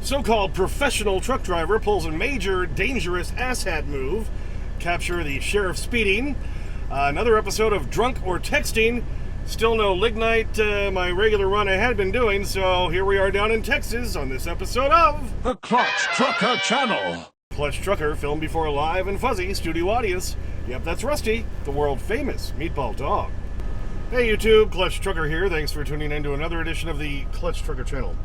So-called professional truck driver pulls a major dangerous asshat move. Capture the sheriff speeding. Another episode of Drunk or Texting. Still no lignite, my regular run I had been doing, so here we are down in Texas on this episode of The Clutch Trucker Channel. Clutch Trucker, filmed before a live and fuzzy studio audience. Yep, that's Rusty, the world-famous meatball dog. Hey YouTube, Clutch Trucker here. Thanks for tuning in to another edition of the Clutch Trucker Channel.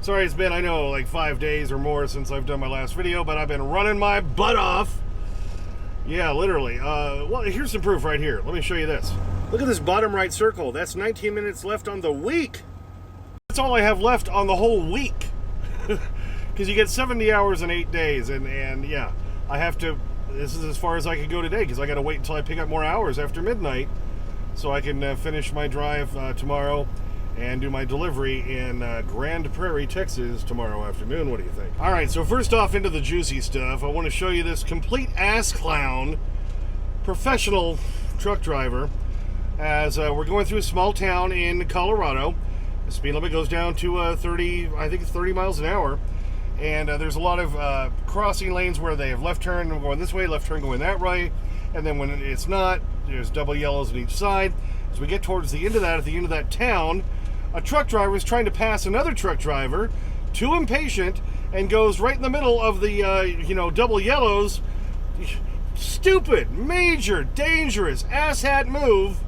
Sorry, it's been, I know, like 5 days or more since I've done my last video, but I've been running my butt off. Yeah, literally. Well, here's some proof right here. Let me show you this. Look at this bottom right circle. That's 19 minutes left on the week. That's all I have left on the whole week. Because you get 70 hours in 8 days, and yeah, I have to, this is as far as I can go today, because I got to wait until I pick up more hours after midnight, so I can finish my drive tomorrow and do my delivery in Grand Prairie, Texas tomorrow afternoon. What do you think? All right, so first off, into the juicy stuff. I want to show you this complete ass clown, professional truck driver, as we're going through a small town in Colorado. The speed limit goes down to 30, I think it's 30 miles an hour. And there's a lot of crossing lanes where they have left turn going this way, left turn going that way. And then when it's not, there's double yellows on each side. As we get towards the end of that, at the end of that town, a truck driver is trying to pass another truck driver, too impatient, and goes right in the middle of the, double yellows. Stupid, major, dangerous, asshat move.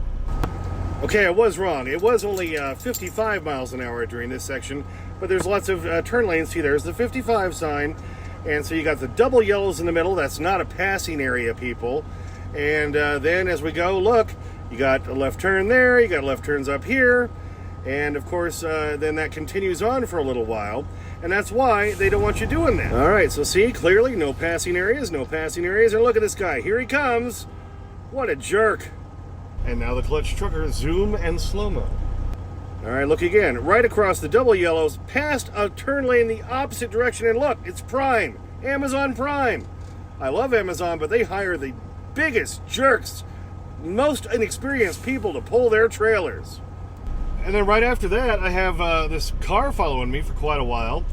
Okay, I was wrong. It was only 55 miles an hour during this section, but there's lots of turn lanes. See, there's the 55 sign, and so you got the double yellows in the middle. That's not a passing area, people. And then as we go, look, you got a left turn there, you got left turns up here, and of course, then that continues on for a little while, and that's why they don't want you doing that. All right, so see, clearly, no passing areas, and look at this guy. Here he comes. What a jerk. And now the Clutch Trucker, zoom and slow-mo. All right, look again. Right across the double yellows, past a turn lane the opposite direction, and look, it's Prime. Amazon Prime. I love Amazon, but they hire the biggest jerks, most inexperienced people to pull their trailers. And then right after that, I have this car following me for quite a while,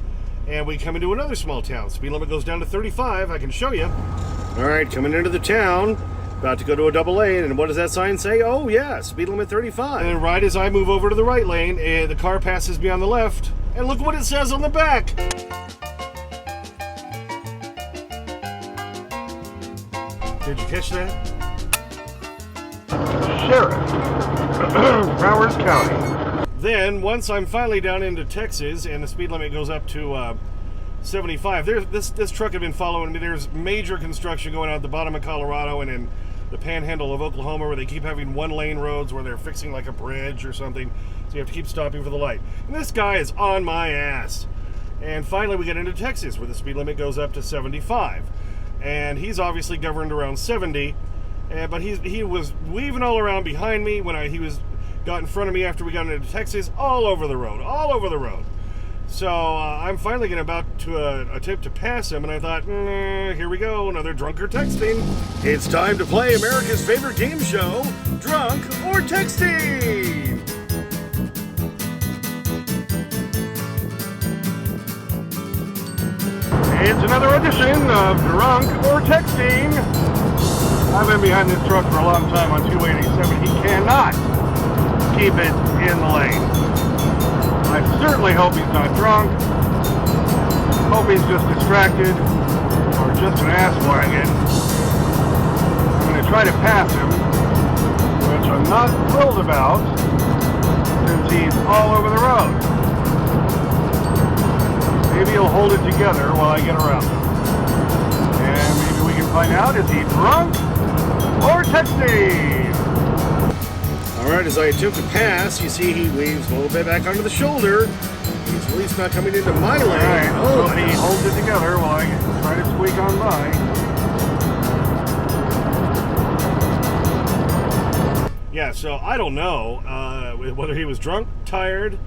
and we come into another small town. Speed limit goes down to 35. I can show you. All right, coming into the town. About to go to a double lane, and what does that sign say? Oh yeah, speed limit 35. And then right as I move over to the right lane, the car passes me on the left, and look what it says on the back. Did you catch that? Sheriff, Broward County. Then, once I'm finally down into Texas, and the speed limit goes up to 75, this truck had been following me. There's major construction going on at the bottom of Colorado and in the panhandle of Oklahoma, where they keep having one-lane roads where they're fixing like a bridge or something, so you have to keep stopping for the light. And this guy is on my ass. And finally we get into Texas, where the speed limit goes up to 75. And he's obviously governed around 70, but he was weaving all around behind me when he got in front of me after we got into Texas, all over the road. So I'm finally about to attempt to pass him, and I thought, here we go, another drunk or texting. It's time to play America's favorite game show, Drunk or Texting. It's another edition of Drunk or Texting. I've been behind this truck for a long time on 287. He cannot keep it in the lane. I certainly hope he's not drunk. Hope he's just distracted or just an ass wagon. I'm going to try to pass him, which I'm not thrilled about since he's all over the road. Maybe he'll hold it together while I get around him. And maybe we can find out, is he drunk or texting? Alright, as I attempt to pass, you see he weaves a little bit back onto the shoulder. He's at least not coming into my lane. Alright, oh, and he holds it together while I try to squeak on by. Yeah, so I don't know whether he was drunk, tired,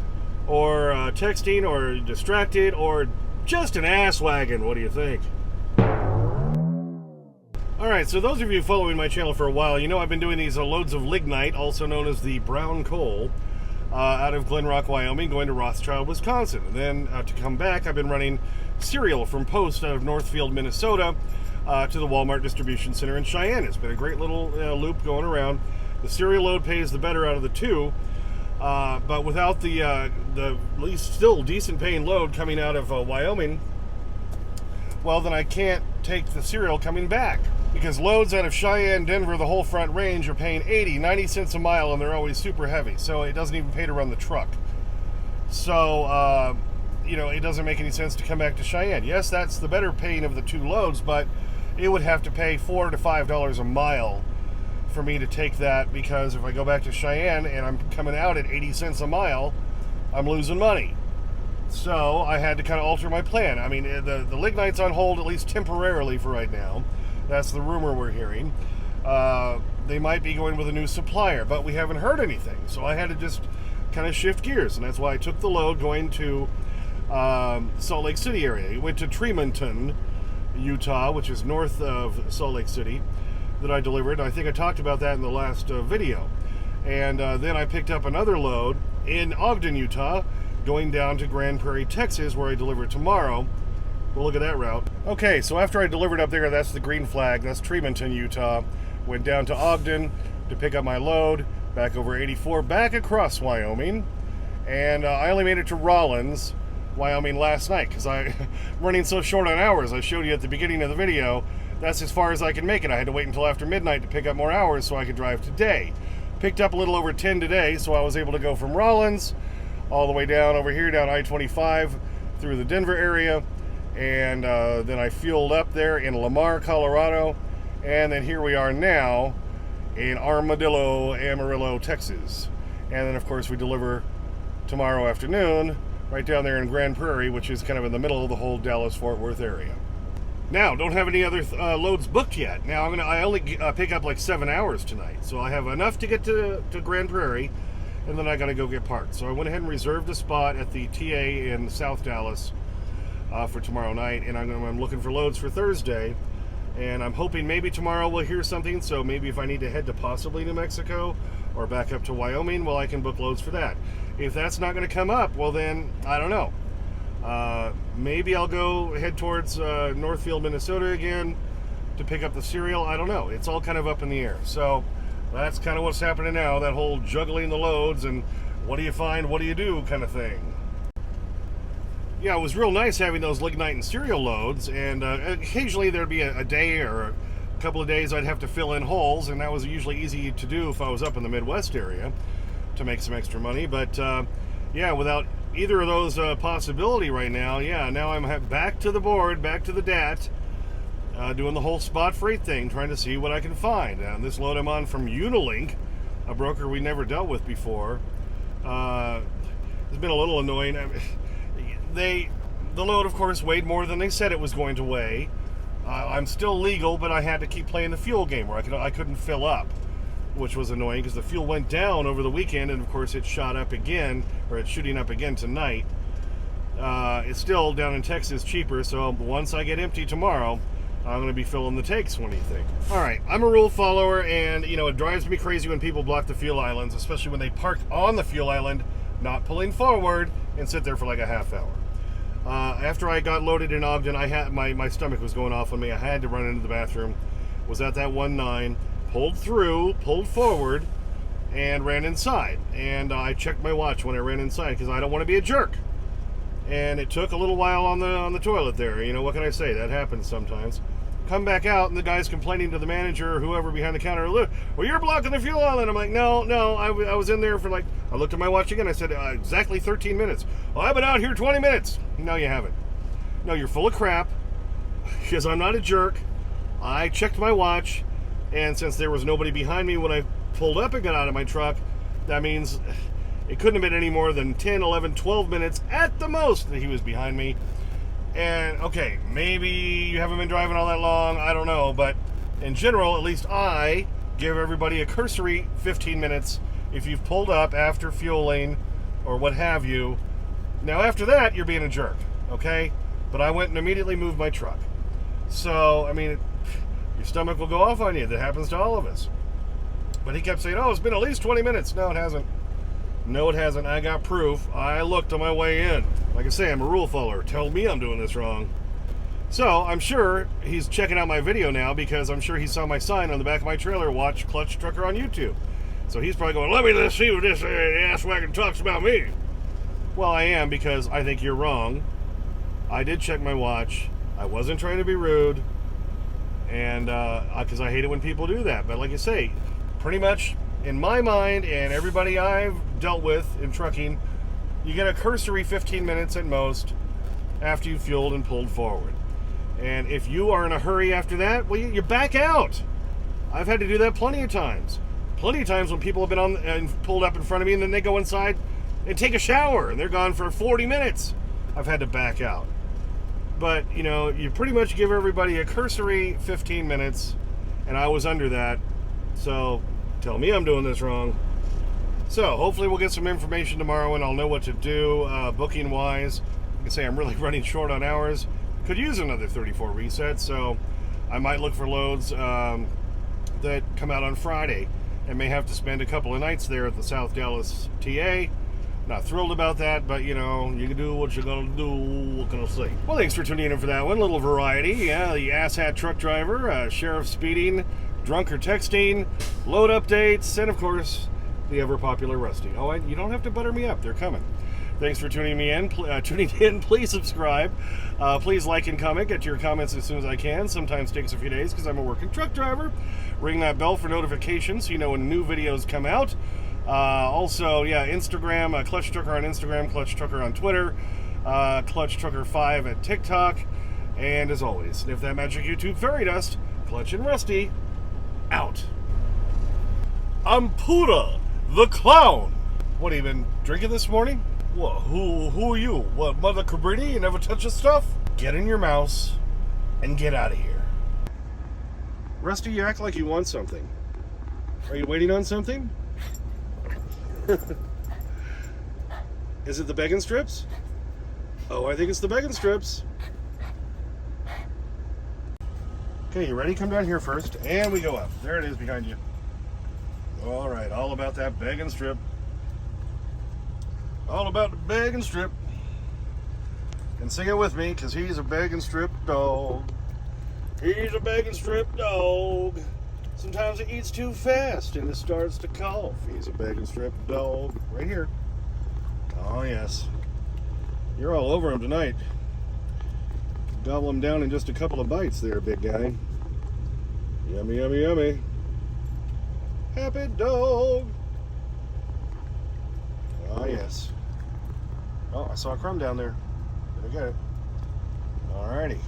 or texting, or distracted, or just an ass wagon. What do you think? Alright, so those of you following my channel for a while, you know I've been doing these loads of lignite, also known as the brown coal. out of Glen Rock, Wyoming, going to Rothschild, Wisconsin. And then to come back, I've been running cereal from Post out of Northfield, Minnesota, to the Walmart distribution center in Cheyenne. It's been a great little loop going around. The cereal load pays the better out of the two, but without the at least still decent paying load coming out of Wyoming, well, then I can't take the cereal coming back. Because loads out of Cheyenne, Denver, the whole Front Range are paying 80, 90 cents a mile, and they're always super heavy. So it doesn't even pay to run the truck. So, it doesn't make any sense to come back to Cheyenne. Yes, that's the better paying of the two loads, but it would have to pay $4 to $5 a mile for me to take that, because if I go back to Cheyenne and I'm coming out at 80 cents a mile, I'm losing money. So I had to kind of alter my plan. I mean, the lignite's on hold, at least temporarily for right now. That's the rumor we're hearing. They might be going with a new supplier, but we haven't heard anything. So I had to just kind of shift gears, and that's why I took the load going to Salt Lake City area. We went to Tremonton, Utah, which is north of Salt Lake City, that I delivered. I think I talked about that in the last video. And then I picked up another load in Ogden, Utah, going down to Grand Prairie, Texas, where I deliver tomorrow. We'll look at that route. Okay, so after I delivered up there, that's the green flag. That's Tremonton, Utah. Went down to Ogden to pick up my load, back over 84, back across Wyoming. And I only made it to Rollins, Wyoming last night, because I'm running so short on hours. I showed you at the beginning of the video, that's as far as I can make it. I had to wait until after midnight to pick up more hours so I could drive today. Picked up a little over 10 today, so I was able to go from Rollins all the way down over here, down I-25, through the Denver area. And then I fueled up there in Lamar, Colorado, and then here we are now in Armadillo, Amarillo, Texas. And then, of course, we deliver tomorrow afternoon right down there in Grand Prairie, which is kind of in the middle of the whole Dallas-Fort Worth area. Now, don't have any other loads booked yet. Now, I only pick up like 7 hours tonight, so I have enough to get to Grand Prairie, and then I got to go get parked. So I went ahead and reserved a spot at the TA in South Dallas for tomorrow night, and I'm looking for loads for Thursday, and I'm hoping maybe tomorrow we'll hear something. So maybe if I need to head to possibly New Mexico or back up to Wyoming, well, I can book loads for that. If that's not going to come up, well, then I don't know. Maybe I'll go head towards Northfield, Minnesota again to pick up the cereal. I don't know. It's all kind of up in the air. So that's kind of what's happening now, that whole juggling the loads and what do you find, what do you do kind of thing. Yeah, it was real nice having those lignite and cereal loads, and occasionally there'd be a day or a couple of days I'd have to fill in holes, and that was usually easy to do if I was up in the Midwest area to make some extra money. But yeah, without either of those possibility right now, yeah, now I'm back to the board, back to the DAT, doing the whole spot freight thing, trying to see what I can find. And this load I'm on from Unilink, a broker we never dealt with before. It's been a little annoying. The load, of course, weighed more than they said it was going to weigh. I'm still legal, but I had to keep playing the fuel game where I couldn't fill up, which was annoying because the fuel went down over the weekend, and of course it shot up again, or it's shooting up again tonight. It's still down in Texas cheaper, so once I get empty tomorrow, I'm going to be filling the tanks. What do you think? All right, I'm a rule follower, and it drives me crazy when people block the fuel islands, especially when they park on the fuel island, not pulling forward, and sit there for like a half hour. After I got loaded in Ogden, my stomach was going off on me. I had to run into the bathroom. Was at that 1.9, pulled through, pulled forward, and ran inside. And I checked my watch when I ran inside because I don't want to be a jerk. And it took a little while on the toilet there. What can I say? That happens sometimes. Come back out, and the guy's complaining to the manager or whoever behind the counter, "Look, well, you're blocking the fuel island." I'm like, no, I was in there for I looked at my watch again. I said, exactly 13 minutes. Well, I've been out here 20 minutes. No, you haven't. No, you're full of crap, because I'm not a jerk. I checked my watch, and since there was nobody behind me when I pulled up and got out of my truck, that means it couldn't have been any more than 10, 11, 12 minutes at the most that he was behind me. And, okay, maybe you haven't been driving all that long, I don't know, but in general, at least I give everybody a cursory 15 minutes if you've pulled up after fueling or what have you. Now, after that, you're being a jerk, okay? But I went and immediately moved my truck. So, I mean, your stomach will go off on you. That happens to all of us. But he kept saying, "Oh, it's been at least 20 minutes. No, it hasn't. No, it hasn't. I got proof. I looked on my way in. Like I say, I'm a rule follower. Tell me I'm doing this wrong. So I'm sure he's checking out my video now because I'm sure he saw my sign on the back of my trailer, watch Clutch Trucker on YouTube. So he's probably going, let me just see what this asswagon talks about me. Well, I am, because I think you're wrong. I did check my watch. I wasn't trying to be rude. And because I hate it when people do that. But like I say, pretty much in my mind and everybody I've dealt with in trucking, you get a cursory 15 minutes at most after you've fueled and pulled forward. And if you are in a hurry after that, well, you back out. I've had to do that plenty of times. Plenty of times when people have been on and pulled up in front of me, and then they go inside and take a shower, and they're gone for 40 minutes. I've had to back out. But, you know, you pretty much give everybody a cursory 15 minutes, and I was under that. So tell me I'm doing this wrong. So hopefully we'll get some information tomorrow, and I'll know what to do booking-wise. Like I say, I'm really running short on hours. Could use another 34 resets, so I might look for loads that come out on Friday. And may have to spend a couple of nights there at the South Dallas TA. Not thrilled about that, but you know, you can do what you're gonna do. What can I say? Well, thanks for tuning in for that one. Little variety. Yeah, the asshat truck driver, sheriff speeding, drunk or texting, load updates, and of course, the ever popular Rusty. Oh, you don't have to butter me up. They're coming. Thanks for tuning in. Please subscribe. Please like and comment. Get to your comments as soon as I can. Sometimes takes a few days because I'm a working truck driver. Ring that bell for notifications so you know when new videos come out. Also, yeah, Instagram, Clutch Trucker on Instagram, Clutch Trucker on Twitter, Clutch Trucker 5 at TikTok. And as always, sniff that magic YouTube fairy dust. Clutch and Rusty, out. I'm Puda, the clown. What, have you been drinking this morning? What, who are you? What, Mother Cabrini? You never touch the stuff? Get in your mouse and get out of here. Rusty, you act like you want something. Are you waiting on something? Is it the begging strips? Oh, I think it's the begging strips. Okay, you ready? Come down here first. And we go up. There it is behind you. All right, all about that begging strip. All about the begging strip. And sing it with me, because he's a begging strip dog. He's a begging strip dog. Sometimes he eats too fast and it starts to cough. He's a begging strip dog. Right here. Oh, yes. You're all over him tonight. Gobble him down in just a couple of bites there, big guy. Yummy, yummy, yummy. Happy dog. Oh, yes. Oh, I saw a crumb down there. Did I get it? Alrighty.